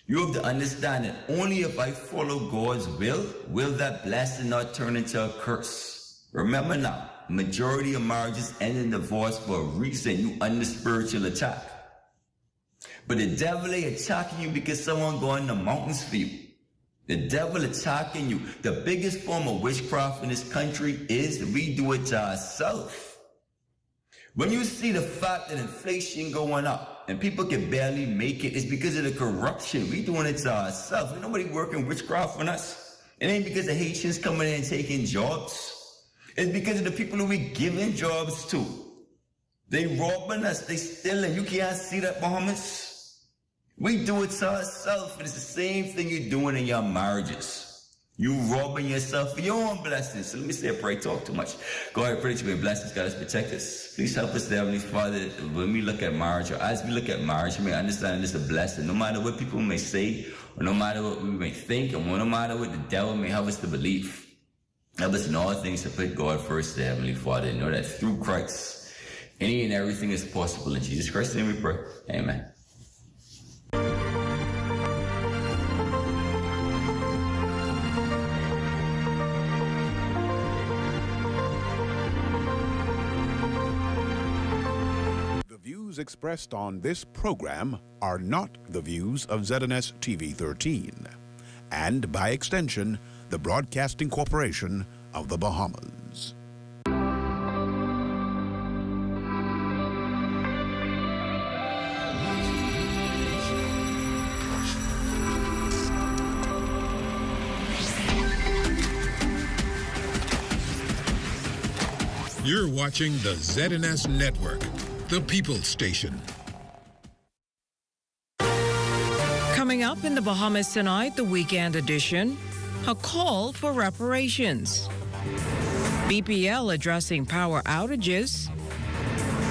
You have to understand that only if I follow God's will that blessing not turn into a curse. Remember now, majority of marriages end in divorce for a reason. You under spiritual attack. But the devil ain't attacking you because someone going to the mountains for you. The devil attacking you. The biggest form of witchcraft in this country is we do it to ourselves. When you see the fact that inflation going up and people can barely make it, it's because of the corruption. We doing it to ourselves. Ain't nobody working witchcraft on us. It ain't because the Haitians coming in and taking jobs. It's because of the people who we giving jobs to. They robbing us. They stealing. You can't see that, Bahamas. We do it to ourselves. And it's the same thing you're doing in your marriages. You robbing yourself for your own blessings. So let me say a prayer. Talk too much. Go ahead, pray that you may bless us. God, us protect us. Please help us, Heavenly Father, when we look at marriage, or as we look at marriage, we may understand this is a blessing. No matter what people may say, or no matter what we may think, or no matter what the devil may help us to believe. Help us in all things to put God first, Heavenly Father, and know that through Christ, any and everything is possible. In Jesus Christ's name we pray. Amen. Expressed on this program are not the views of ZNS TV 13 and, by extension, the Broadcasting Corporation of the Bahamas. You're watching the ZNS Network, the People's Station. Coming up in the Bahamas tonight, the weekend edition, a call for reparations. BPL addressing power outages.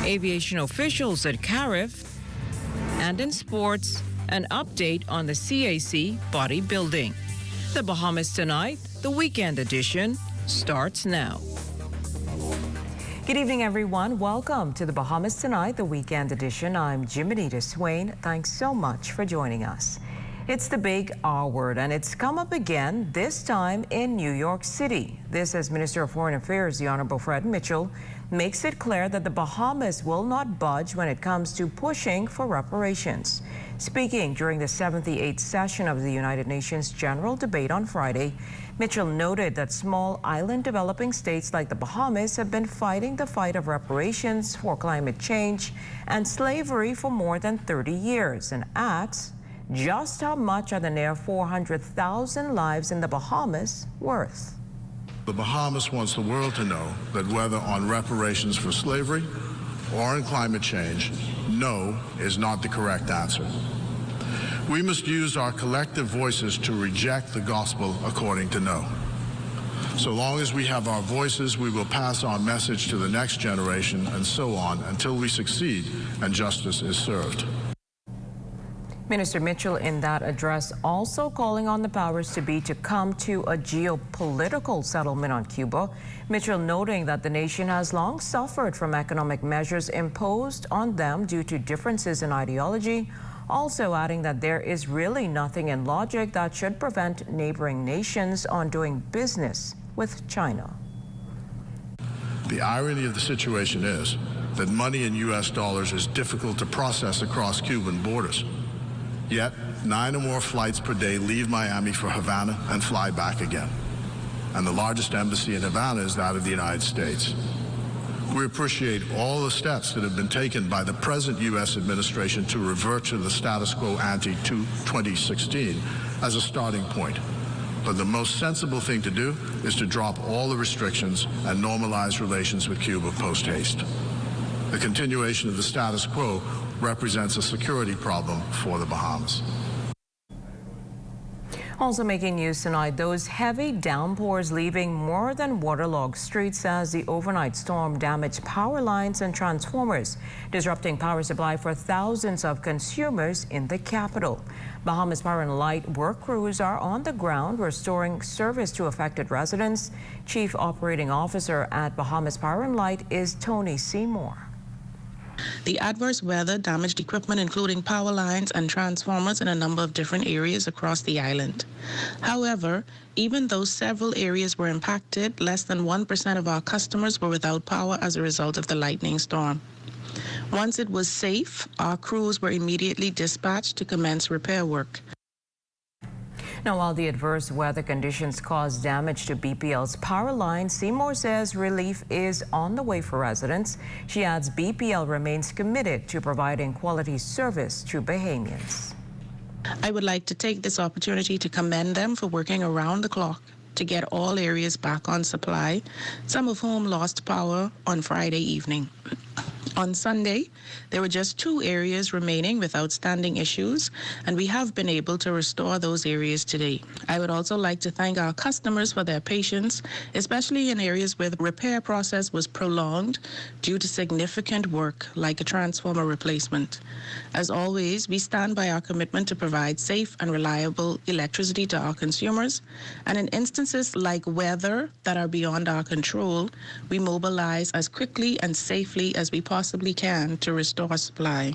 Aviation officials at Clara. And in sports, an update on the CAC bodybuilding. The Bahamas tonight, the weekend edition, starts now. Good evening, everyone. Welcome to the Bahamas Tonight, the weekend edition. I'm Jiminita Swain. Thanks so much for joining us. It's the big R word, and it's come up again, this time in New York City. This as Minister of Foreign Affairs, the Honorable Fred Mitchell, makes it clear that the Bahamas will not budge when it comes to pushing for reparations. Speaking during the 78th session of the United Nations General Debate on Friday, Mitchell noted that small island developing states like the Bahamas have been fighting the fight of reparations for climate change and slavery for more than 30 years, and asks, just how much are the near 400,000 lives in the Bahamas worth? The Bahamas wants the world to know that whether on reparations for slavery or on climate change, no is not the correct answer. We must use our collective voices to reject the gospel according to no. So long as we have our voices, we will pass our message to the next generation and so on until we succeed and justice is served. Minister Mitchell in that address also calling on the powers to be to come to a geopolitical settlement on Cuba. Mitchell noting that the nation has long suffered from economic measures imposed on them due to differences in ideology, also adding that there is really nothing in logic that should prevent neighboring nations on doing business with China. The irony of the situation is that money in U.S. dollars is difficult to process across Cuban borders. Yet, 9 or more flights per day leave Miami for Havana and fly back again. And the largest embassy in Havana is that of the United States. We appreciate all the steps that have been taken by the present U.S. administration to revert to the status quo ante to 2016 as a starting point. But the most sensible thing to do is to drop all the restrictions and normalize relations with Cuba post-haste. The continuation of the status quo represents a security problem for the Bahamas. Also making news tonight, those heavy downpours leaving more than waterlogged streets as the overnight storm damaged power lines and transformers, disrupting power supply for thousands of consumers in the capital. Bahamas Power and Light work crews are on the ground restoring service to affected residents. Chief Operating Officer at Bahamas Power and Light is Tony Seymour. The adverse weather damaged equipment including power lines and transformers in a number of different areas across the island. However, even though several areas were impacted, less than 1% of our customers were without power as a result of the lightning storm. Once it was safe, our crews were immediately dispatched to commence repair work. Now, while the adverse weather conditions caused damage to BPL's power line, Seymour says relief is on the way for residents. She adds BPL remains committed to providing quality service to Bahamians. I would like to take this opportunity to commend them for working around the clock to get all areas back on supply, some of whom lost power on Friday evening. On Sunday, there were just 2 areas remaining with outstanding issues, and we have been able to restore those areas today. I would also like to thank our customers for their patience, especially in areas where the repair process was prolonged due to significant work like a transformer replacement. As always, we stand by our commitment to provide safe and reliable electricity to our consumers, and in instances like weather that are beyond our control, we mobilize as quickly and safely as we possibly can to restore supply.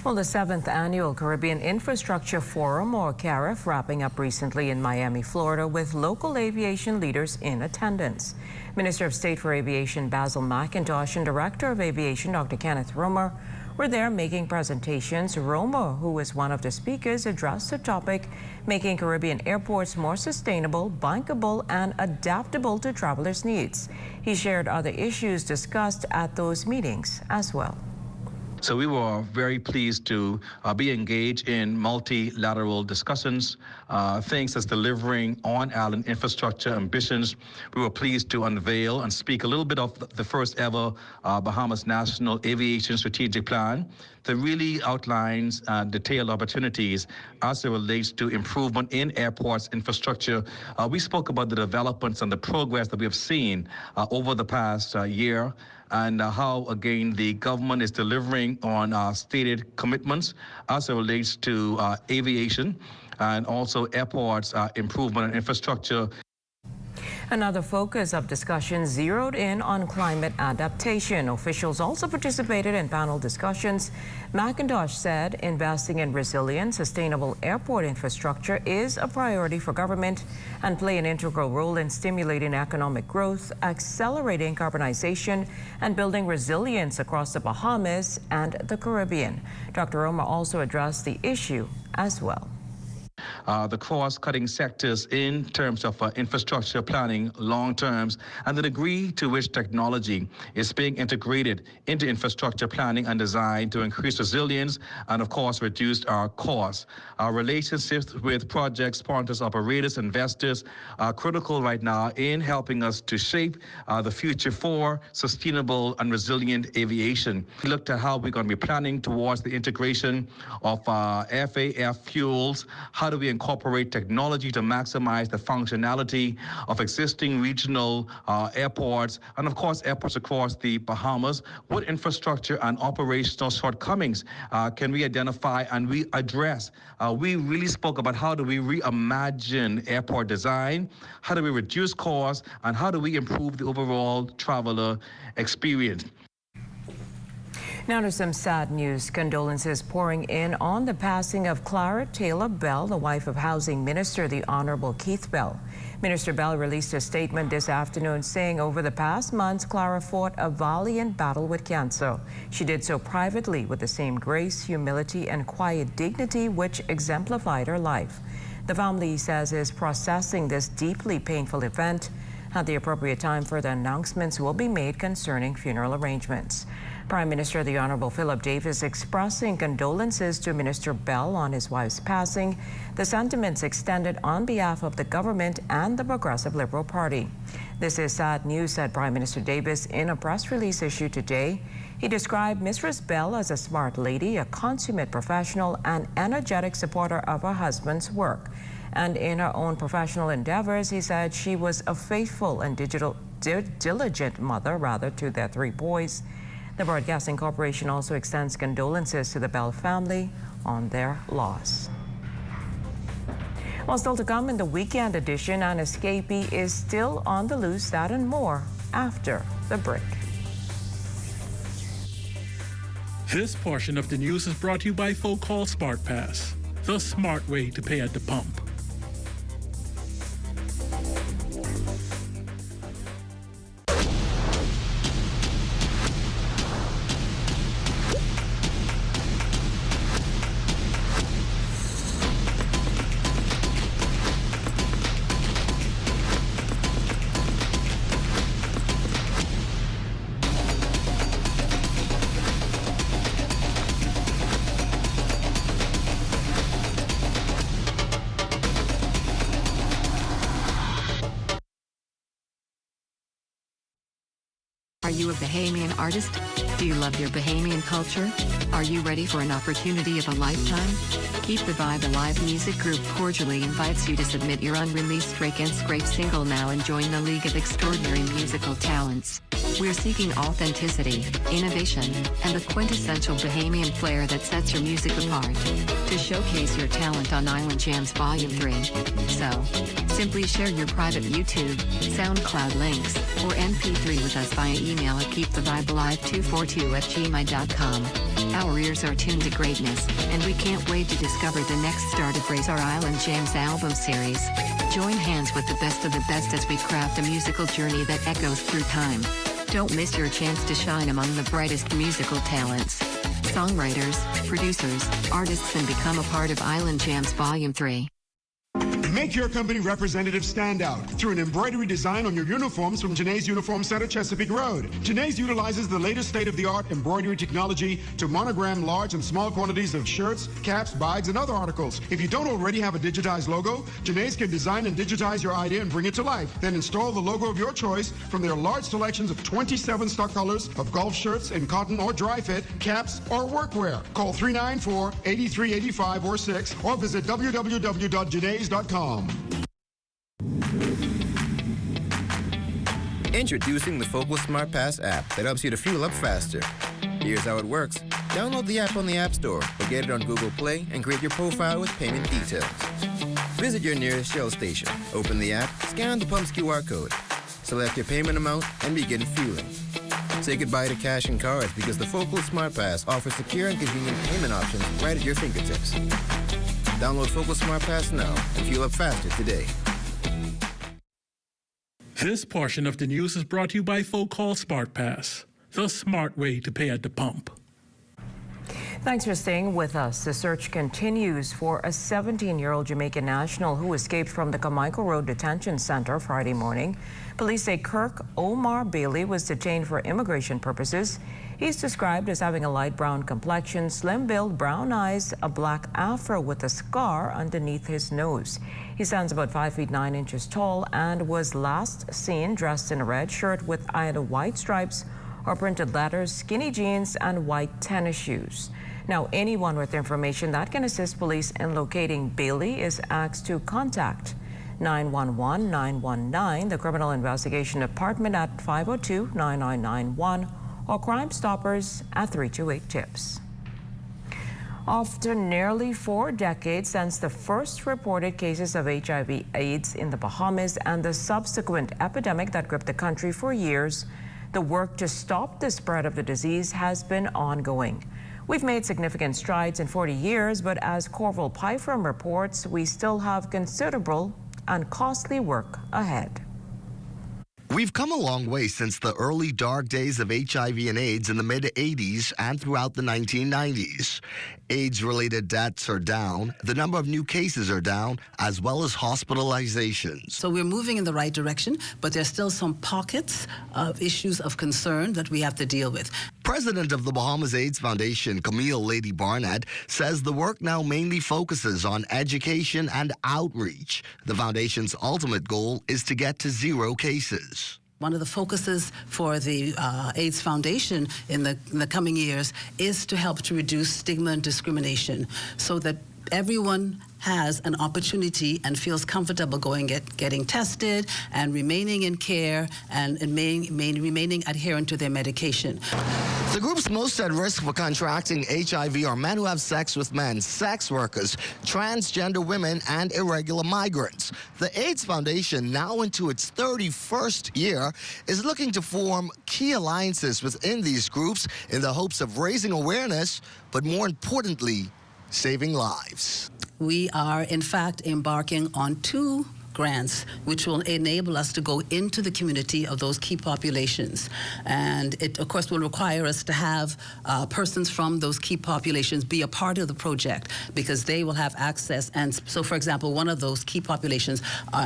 Well, the 7th Annual Caribbean Infrastructure Forum, or CARIF, wrapping up recently in Miami, Florida, with local aviation leaders in attendance. Minister of State for Aviation Basil McIntosh and Director of Aviation Dr. Kenneth Romer were there making presentations. Romer, who was one of the speakers, addressed the topic, making Caribbean airports more sustainable, bankable, and adaptable to travelers' needs. He shared other issues discussed at those meetings as well. So we were very pleased to be engaged in multilateral discussions, things as delivering on-island infrastructure ambitions. We were pleased to unveil and speak a little bit of the first ever Bahamas National Aviation Strategic Plan that really outlines detailed opportunities as it relates to improvement in airports infrastructure. We spoke about the developments and the progress that we have seen over the past year, and how, again, the government is delivering on stated commitments as it relates to aviation and also airports improvement and infrastructure. Another focus of discussion zeroed in on climate adaptation. Officials also participated in panel discussions. McIntosh said investing in resilient, sustainable airport infrastructure is a priority for government and play an integral role in stimulating economic growth, accelerating carbonization, and building resilience across the Bahamas and the Caribbean. Dr. Romer also addressed the issue as well. The cross-cutting sectors in terms of infrastructure planning, long terms, and the degree to which technology is being integrated into infrastructure planning and design to increase resilience and, of course, reduce our costs. Our relationships with project sponsors, operators, investors are critical right now in helping us to shape the future for sustainable and resilient aviation. We looked at how we're going to be planning towards the integration of FAF fuels. How do we incorporate technology to maximize the functionality of existing regional airports and, of course, airports across the Bahamas? What infrastructure and operational shortcomings can we identify and we address? We really spoke about how do we reimagine airport design, how do we reduce costs, and how do we improve the overall traveler experience. Now to some sad news. Condolences pouring in on the passing of Clara Taylor Bell, the wife of Housing Minister, the Honorable Keith Bell. Minister Bell released a statement this afternoon saying over the past months, Clara fought a valiant battle with cancer. She did so privately with the same grace, humility, and quiet dignity which exemplified her life. The family says is processing this deeply painful event. At the appropriate time, further announcements will be made concerning funeral arrangements. Prime Minister the Honorable Philip Davis expressing condolences to Minister Bell on his wife's passing. The sentiments extended on behalf of the government and the Progressive Liberal Party. This is sad news, said Prime Minister Davis in a press release issued today. He described Mistress Bell as a smart lady, a consummate professional, and energetic supporter of her husband's work. And in her own professional endeavors, he said she was a faithful and diligent mother, to their 3 boys. The Broadcasting Corporation also extends condolences to the Bell family on their loss. Well, still to come in the weekend edition, an escapee is still on the loose. That and more after the break. This portion of the news is brought to you by Folk Call Smart Pass, the smart way to pay at the pump. Are you a Bahamian artist? Do you love your Bahamian culture? Are you ready for an opportunity of a lifetime? Keep the Vibe Alive Music Group cordially invites you to submit your unreleased Rake and Scrape single now and join the League of Extraordinary Musical Talents. We're seeking authenticity, innovation, and the quintessential Bahamian flair that sets your music apart. To showcase your talent on Island Jams Volume 3. So, simply share your private YouTube, SoundCloud links, or MP3 with us via email at keepthevibelive242@gmail.com. Our ears are tuned to greatness, and we can't wait to discover the next start of Raise Our Island Jams album series. Join hands with the best of the best as we craft a musical journey that echoes through time. Don't miss your chance to shine among the brightest musical talents. Songwriters, producers, artists, and become a part of Island Jams Volume 3. Make your company representative stand out through an embroidery design on your uniforms from Janae's Uniform Center, Chesapeake Road. Janae's utilizes the latest state-of-the-art embroidery technology to monogram large and small quantities of shirts, caps, bags, and other articles. If you don't already have a digitized logo, Janae's can design and digitize your idea and bring it to life. Then install the logo of your choice from their large selections of 27 stock colors of golf shirts in cotton or dry fit, caps, or workwear. Call 394-8385 or 6 or visit www.janaes.com. Introducing the Focal Smart Pass app that helps you to fuel up faster. Here's how it works. Download the app on the App Store or get it on Google Play and create your profile with payment details. Visit your nearest Shell station. Open the app, scan the pump's QR code, select your payment amount, and begin fueling. Say goodbye to cash and cards because the Focal Smart Pass offers secure and convenient payment options right at your fingertips. Download Focal Smart Pass now and fuel up faster today. This portion of the news is brought to you by Folk Call Smart Pass, the smart way to pay at the pump. Thanks for staying with us. The search continues for a 17-year-old Jamaican national who escaped from the Carmichael Road Detention Center Friday morning. Police say Kirk Omar Bailey was detained for immigration purposes. He's described as having a light brown complexion, slim build, brown eyes, a black afro with a scar underneath his nose. He stands about 5 feet 9 inches tall and was last seen dressed in a red shirt with either white stripes or printed letters, skinny jeans, and white tennis shoes. Now, anyone with information that can assist police in locating Bailey is asked to contact 911-919, the Criminal Investigation Department at 502-9991, or Crime Stoppers at 328-TIPS. After nearly 4 decades since the first reported cases of HIV/AIDS in the Bahamas and the subsequent epidemic that gripped the country for years, the work to stop the spread of the disease has been ongoing. We've made significant strides in 40 years, but as Corval Pyfrom reports, we still have considerable and costly work ahead. We've come a long way since the early dark days of HIV and AIDS in the mid-'80s and throughout the 1990s. AIDS-related deaths are down, the number of new cases are down, as well as hospitalizations. So we're moving in the right direction, but there's still some pockets of issues of concern that we have to deal with. President of the Bahamas AIDS Foundation, Camille Lady Barnett, says the work now mainly focuses on education and outreach. The foundation's ultimate goal is to get to 0 cases. One of the focuses for the AIDS Foundation in the coming years is to help to reduce stigma and discrimination so that everyone has an opportunity and feels comfortable getting tested and remaining in care and remaining adherent to their medication. The groups most at risk for contracting HIV are men who have sex with men, sex workers, transgender women, and irregular migrants. The AIDS Foundation, now into its 31st year, is looking to form key alliances within these groups in the hopes of raising awareness, but more importantly, saving lives. We are, in fact, embarking on 2 grants, which will enable us to go into the community of those key populations. And it, of course, will require us to have persons from those key populations be a part of the project because they will have access. And so, for example, one of those key populations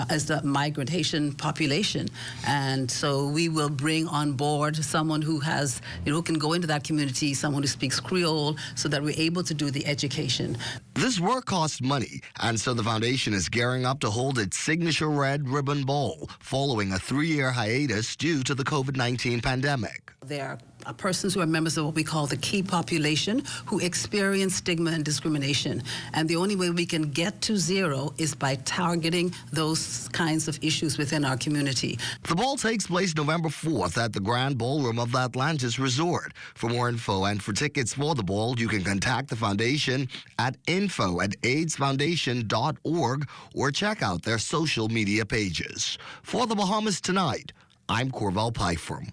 is the migrant Haitian population. And so we will bring on board someone who has, who can go into that community, someone who speaks Creole, so that we're able to do the education. This work costs money, and so the foundation is gearing up to hold its signature Red Ribbon Ball following a 3-year hiatus due to the COVID-19 pandemic. There are persons who are members of what we call the key population who experience stigma and discrimination. And the only way we can get to zero is by targeting those kinds of issues within our community. The ball takes place November 4th at the Grand Ballroom of the Atlantis Resort. For more info and for tickets for the ball, you can contact the foundation at info@aidsfoundation.org or check out their social media pages. For the Bahamas Tonight, I'm Corval Pyfrom.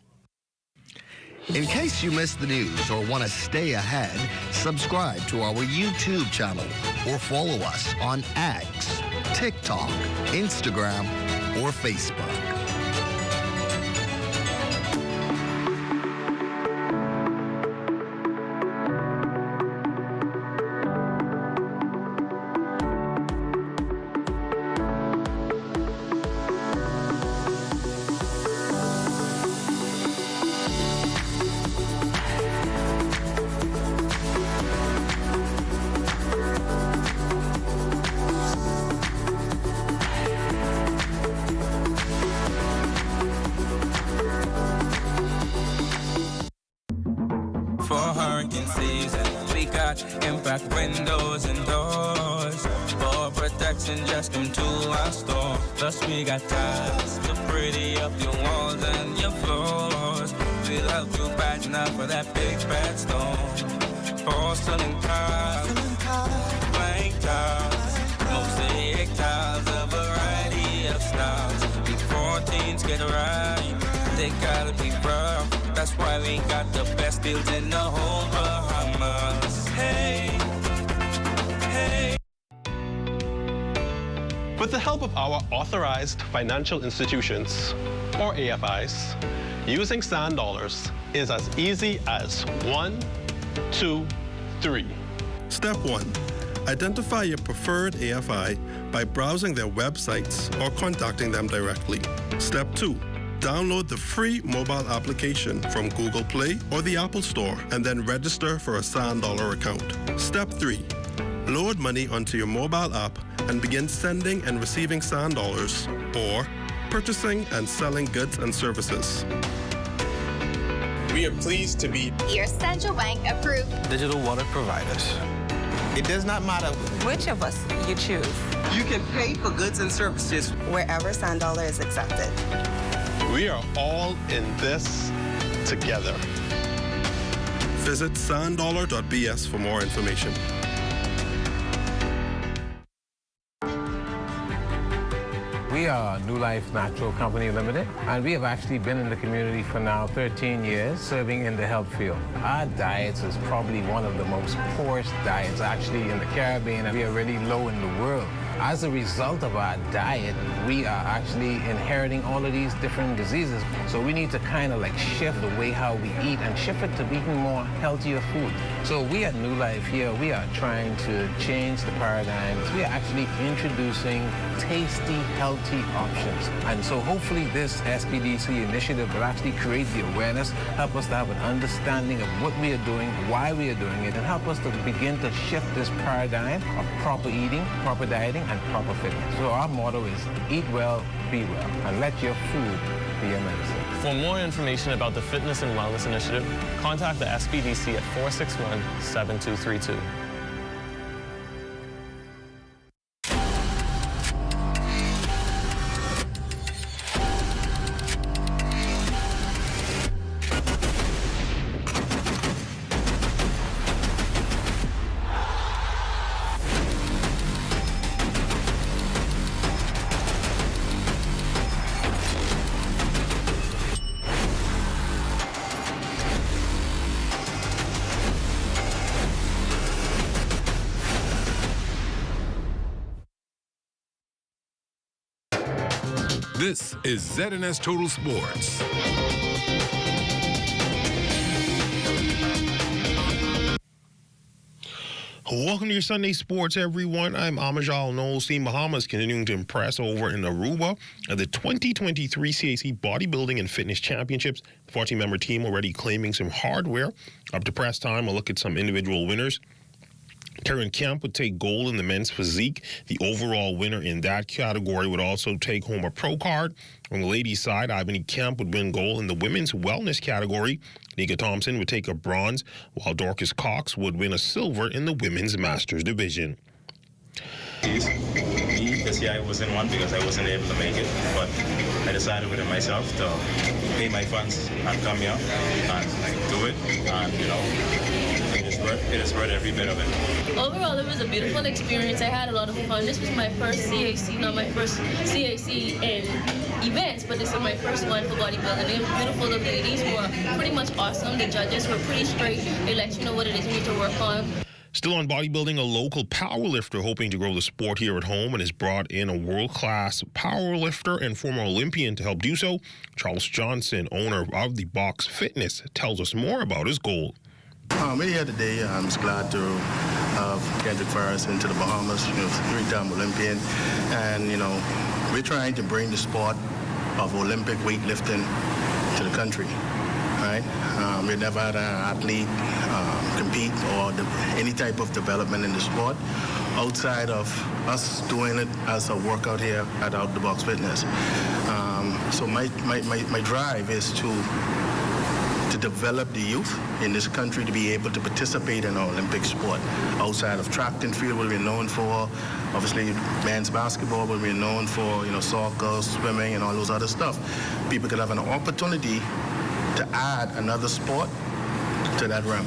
In case you missed the news or want to stay ahead, subscribe to our YouTube channel or follow us on X, TikTok, Instagram, or Facebook. Impact windows and doors. For protection, just come to our store. Plus we got tiles to pretty up your walls and your floors. We'll help you brighten up for that big bad storm. Porcelain tiles, blank tiles, mosaic tiles, a variety of styles. Before teens get right, they gotta be rough. That's why we got the best deals in the whole Bahamas. Hey, hey. With the help of our authorized financial institutions, or AFIs, using sand dollars is as easy as 1, 2, 3. Step 1. Identify your preferred AFI by browsing their websites or contacting them directly. Step 2. Download the free mobile application from Google Play or the Apple Store and then register for a sand dollar account. Step 3. Load money onto your mobile app and begin sending and receiving sand dollars or purchasing and selling goods and services. We are pleased to be your central bank approved digital wallet providers. It does not matter which of us you choose. You can pay for goods and services wherever sand dollar is accepted. We are all in this together. Visit sanddollar.bs for more information. We are New Life Natural Company Limited, and we have actually been in the community for now 13 years, serving in the health field. Our diets is probably one of the most poorest diets actually in the Caribbean, and we are really low in the world. As a result of our diet, we are actually inheriting all of these different diseases. So we need to kind of like shift the way how we eat and shift it to eating more healthier food. So we at New Life here, we are trying to change the paradigms. We are actually introducing tasty, healthy options. And so hopefully this SPDC initiative will actually create the awareness, help us to have an understanding of what we are doing, why we are doing it, and help us to begin to shift this paradigm of proper eating, proper dieting, and proper fitness. So our motto is eat well, be well, and let your food be your medicine. For more information about the Fitness and Wellness Initiative, contact the SPDC at 461-7232. This is ZNS Total Sports. Welcome to your Sunday Sports, everyone. I'm Amajal Knowles. Team Bahamas continuing to impress over in Aruba at the 2023 CAC Bodybuilding and Fitness Championships. The 14-member team already claiming some hardware. Up to press time, we'll look at some individual winners. Terran Kemp would take gold in the men's physique. The overall winner in that category would also take home a pro card. On the ladies' side, Ibany Kemp would win gold in the women's wellness category. Nika Thompson would take a bronze, while Dorcas Cox would win a silver in the women's masters division. This year I wasn't one because I wasn't able to make it, but I decided within myself to pay my funds and come here and do it, and it is worth every bit of it. Overall, it was a beautiful experience. I had a lot of fun. This was my first CAC, not my first CAC in events, but this is my first one for bodybuilding. It was beautiful. The ladies were pretty much awesome. The judges were pretty straight. They let you know what it is you need to work on. Still on bodybuilding, a local powerlifter hoping to grow the sport here at home and has brought in a world-class powerlifter and former Olympian to help do so. Charles Johnson, owner of the Box Fitness, tells us more about his goal. We're here today. I'm just glad to have Kendrick Farris into the Bahamas, three-time Olympian. And, we're trying to bring the sport of Olympic weightlifting to the country, right? We've never had an athlete compete or any type of development in the sport outside of us doing it as a workout here at Out the Box Fitness. So my drive is to develop the youth in this country to be able to participate in our Olympic sport outside of track and field, what we're known for, obviously men's basketball, what we're known for, soccer, swimming, and all those other stuff. People could have an opportunity to add another sport to that realm.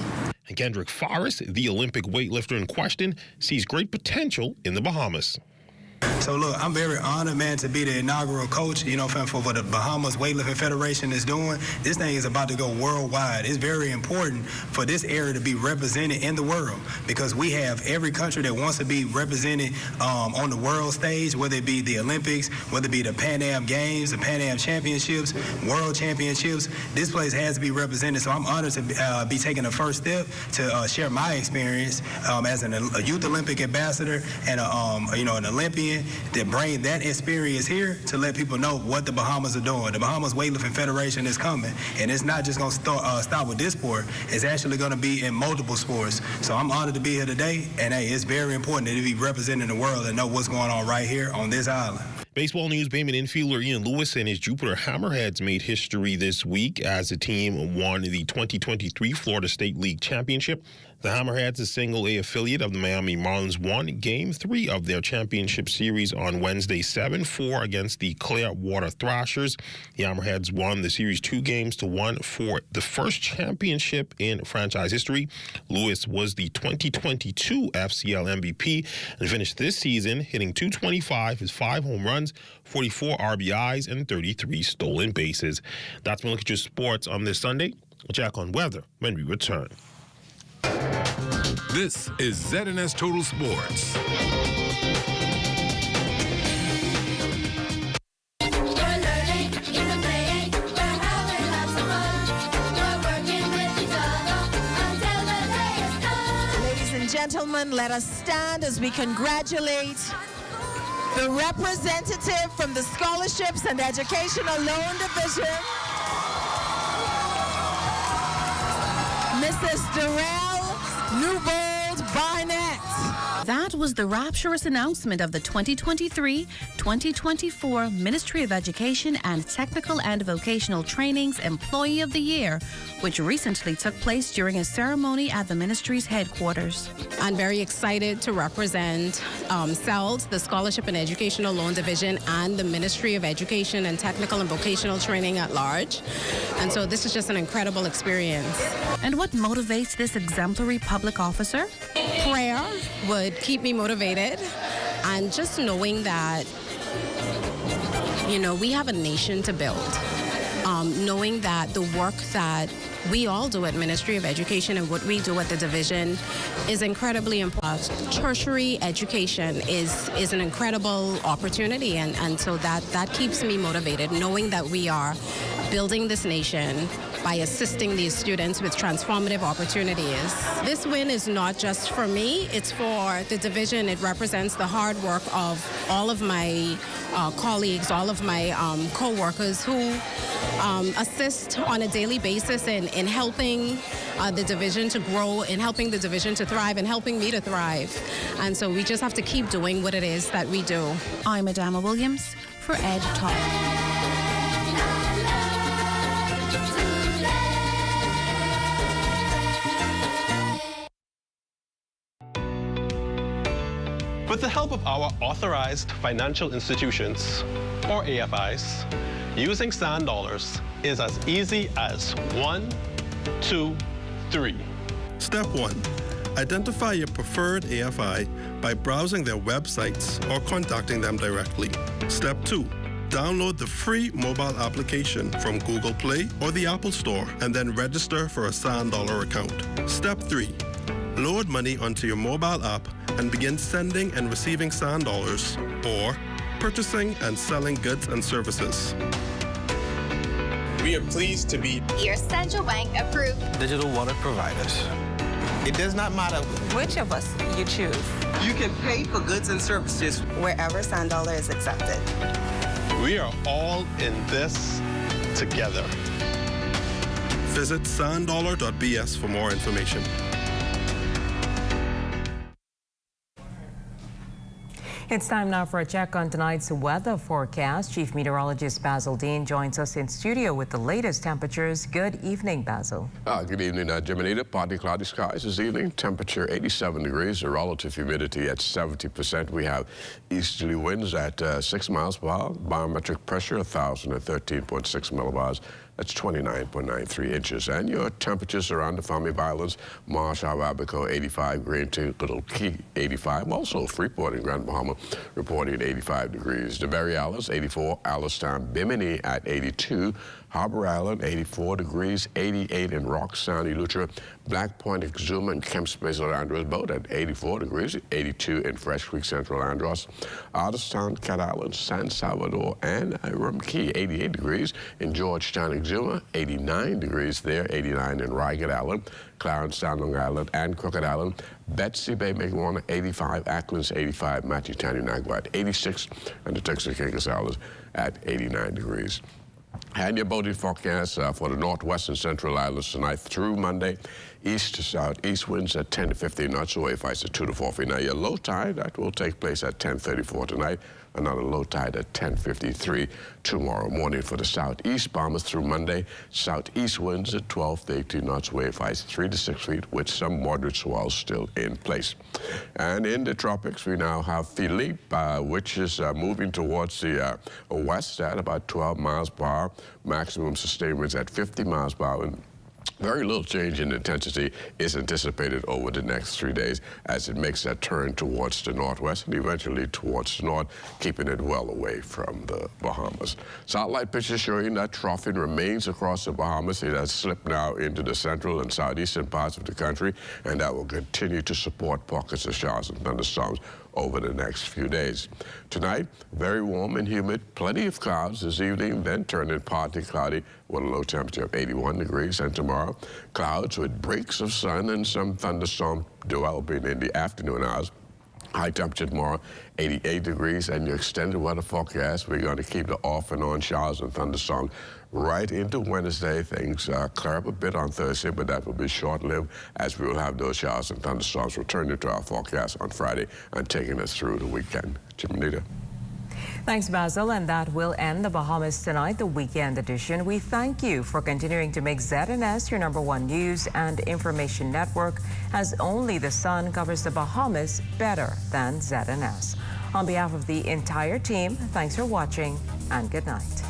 And Kendrick Farris, the Olympic weightlifter in question, sees great potential in the Bahamas. So look, I'm very honored, man, to be the inaugural coach, for what the Bahamas Weightlifting Federation is doing. This thing is about to go worldwide. It's very important for this area to be represented in the world because we have every country that wants to be represented on the world stage, whether it be the Olympics, whether it be the Pan Am Games, the Pan Am Championships, World Championships. This place has to be represented. So I'm honored to be taking the first step to share my experience as a youth Olympic ambassador and an Olympian, to bring that experience here to let people know what the Bahamas are doing. The Bahamas Weightlifting Federation is coming, and it's not just going to start with this sport. It's actually going to be in multiple sports. So I'm honored to be here today, and hey, it's very important to be representing the world and know what's going on right here on this island. Baseball news, Bayman infielder Ian Lewis and his Jupiter Hammerheads made history this week as the team won the 2023 Florida State League Championship. The Hammerheads, a single-A affiliate of the Miami Marlins, won Game 3 of their championship series on Wednesday, 7-4 against the Clearwater Thrashers. The Hammerheads won the series 2-1 for the first championship in franchise history. Lewis was the 2022 FCL MVP and finished this season hitting .225, his 5 home runs, 44 RBIs, and 33 stolen bases. That's when we look at your sports on this Sunday. We'll check on weather when we return. This is ZNS Total Sports. Ladies and gentlemen, let us stand as we congratulate the representative from the Scholarships and Educational Loan Division, Mrs. Darrell Newbold Barnett. That was the rapturous announcement of the 2023-2024 Ministry of Education and Technical and Vocational Training's Employee of the Year, which recently took place during a ceremony at the ministry's headquarters. I'm very excited to represent CELD, the Scholarship and Educational Loan Division, and the Ministry of Education and Technical and Vocational Training at large. And so this is just an incredible experience. And what motivates this exemplary public officer? Prayer would keep me motivated, and just knowing that, we have a nation to build. knowing that the work that we all do at Ministry of Education and what we do at the division is incredibly important. Tertiary education is an incredible opportunity, and so that keeps me motivated, knowing that we are building this nation by assisting these students with transformative opportunities. This win is not just for me, it's for the division. It represents the hard work of all of my colleagues, all of my co-workers who assist on a daily basis in helping the division to grow, in helping the division to thrive, and helping me to thrive. And so we just have to keep doing what it is that we do. I'm Adama Williams for Ed Talk. With the help of our authorized financial institutions, or AFIs, using sand dollars is as easy as 1, 2, 3. Step 1. Identify your preferred AFI by browsing their websites or contacting them directly. Step 2. Download the free mobile application from Google Play or the Apple Store and then register for a sand dollar account. Step 3. Load money onto your mobile app and begin sending and receiving sand dollars or purchasing and selling goods and services. We are pleased to be your central bank approved digital wallet providers. It does not matter Which of us you choose, you can pay for goods and services wherever sand dollar is accepted. We are all in this together. Visit sanddollar.bs for more information. It's time now for a check on tonight's weather forecast. Chief Meteorologist Basil Dean joins us in studio with the latest temperatures. Good evening, Basil. Good evening, Jiminita. Partly cloudy skies this evening. Temperature 87 degrees. The relative humidity at 70%. We have easterly winds at 6 miles per hour. Barometric pressure 1,013.6 millibars. That's 29.93 inches. And your temperatures around the Family Islands, Marsh, Arabico, 85, Greenton, Little Key, 85. Also, Freeport and Grand Bahama reporting 85 degrees. The Berry Islands, 84. Alistown, Bimini at 82. Harbor Island, 84 degrees, 88 in Rock Sound, Eleuthera, Black Point, Exuma, and Kemp's Basil Andros both at 84 degrees, 82 in Fresh Creek, Central Andros, Otterstown, Cat Island, San Salvador, and Rum Key, 88 degrees in Georgetown, Exuma, 89 degrees there, 89 in Ryegate Island, Clarence, Long Island, and Crooked Island, Betsy Bay, Megawanda, 85, Acklands, 85, Matchetown, Unagua at 86, and the Texas Islands at 89 degrees. And your boating forecast for the northwest and central islands tonight through Monday. East to southeast winds at 10 to 15 knots, wave heights at 2 to 4 feet. Now your low tide, that will take place at 10:34 tonight. Another low tide at 10:53 tomorrow morning for the southeast bombers through Monday. Southeast winds at 12 to 18 knots, wave heights 3 to 6 feet with some moderate swells still in place. And in the tropics, we now have Philippe, which is moving towards the west at about 12 miles per hour. Maximum sustained winds at 50 miles per hour. And very little change in intensity is anticipated over the next 3 days as it makes that turn towards the northwest and eventually towards the north, keeping it well away from the Bahamas. Satellite pictures showing that troughing remains across the Bahamas. It has slipped now into the central and southeastern parts of the country, and that will continue to support pockets of showers and thunderstorms over the next few days. Tonight, very warm and humid, plenty of clouds this evening, then turning partly cloudy with a low temperature of 81 degrees. And tomorrow, clouds with breaks of sun and some thunderstorm developing in the afternoon hours. High temperature tomorrow, 88 degrees, and your extended weather forecast, we're going to keep the off and on showers and thunderstorms right into Wednesday. Things clear up a bit on Thursday, but that will be short-lived as we will have those showers and thunderstorms returning to our forecast on Friday and taking us through the weekend. Jiminita. Thanks, Basil, and that will end the Bahamas Tonight, the weekend edition. We thank you for continuing to make ZNS your #1 news and information network, as only the sun covers the Bahamas better than ZNS. On behalf of the entire team, thanks for watching and good night.